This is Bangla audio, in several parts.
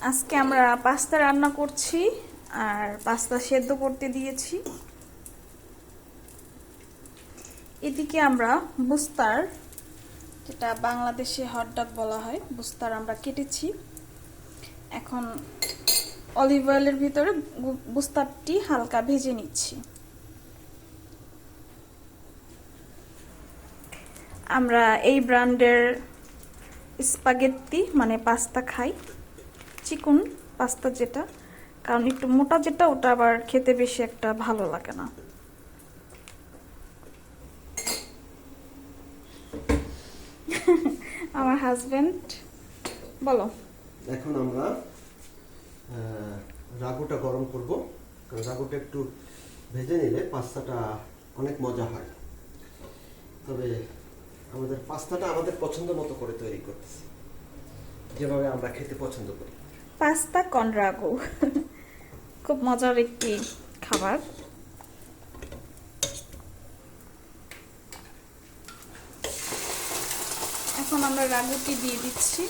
আজকে আমরা পাস্তা রান্না করছি আর পাস্তা সেদ্ধ করতে দিয়েছি। এদিকে আমরা বুস্তার, যেটা বাংলাদেশে হটডগ বলা হয়, বুস্তার আমরা কেটেছি। এখন অলিভ অয়েলের ভিতরে বুস্তারটি হালকা ভেজে নিচ্ছি। আমরা এই ব্র্যান্ডের স্পাগেত্তি মানে পাস্তা খাই, চিকন পাস্তা যেটা, কারণ একটু মোটা যেটা ওটা আবার খেতে বেশি একটা ভালো লাগে না। আমার হাজবেন্ড বলো। এখন আমরা রাগুটা গরম করব, কারণ রাগুটা একটু ভেজে নিলে পাস্তাটা অনেক মজা হয়। তবে আমাদের পাস্তাটা আমাদের পছন্দ মতো করে তৈরি করতেছি, যেভাবে আমরা খেতে পছন্দ করি। পাস্তা কন রাগু খুব মজার একটি খাবার। এখন আমরা রাগুটি দিয়ে দিচ্ছি।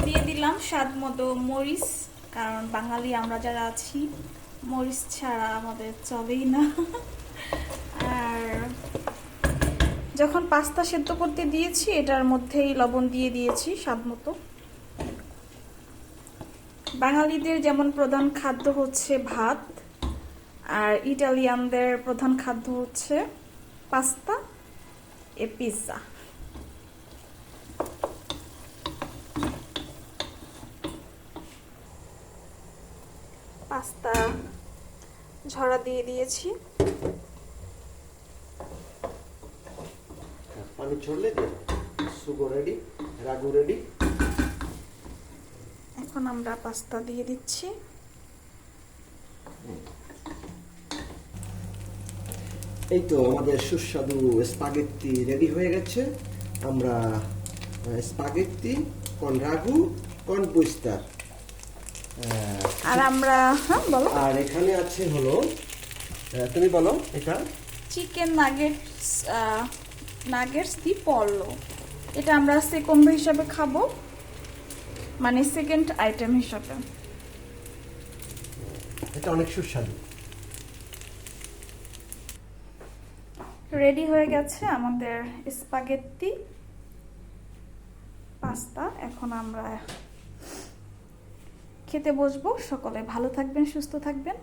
দিয়ে দিলাম স্বাদ মতো মরিচ, কারণ বাঙালি আমরা যারা আছি মরিচ ছাড়া আমাদের চলেই না। আর যখন পাস্তা সেদ্ধ করতে দিয়েছি এটার মধ্যেই লবণ দিয়ে দিয়েছি স্বাদ মতো। বাঙালিদের যেমন প্রধান খাদ্য হচ্ছে ভাত, আর ইটালিয়ানদের প্রধান খাদ্য হচ্ছে পাস্তা এ পিৎজা। পাস্তা ঝরা দিয়ে দিয়েছি। পানি ছড়লে সুগো রেডি, রাগু রেডি। এখন আমরা পাস্তা দিয়ে দিচ্ছি। এই তো আমাদের সুস্বাদু স্পাগেত্তি রেডি হয়ে গেছে। আমরা স্পাগেত্তি কন রাগু কন বুস্তার, আর আমরা বলো। আর এখানে আছে হলো, তুমি বলো, এটা চিকেন নাগেটস, নাগেটস দি পল্লো। এটা আমরা সেকেন্ড হিসাবে খাবো, মানে সেকেন্ড আইটেম হিসাবে। এটা অনেক সুস্বাদু। রেডি হয়ে গেছে আমাদের স্পাগেত্তি পাস্তা। এখন আমরা খেতে বসবো। সকলে ভালো থাকবেন, সুস্থ থাকবেন।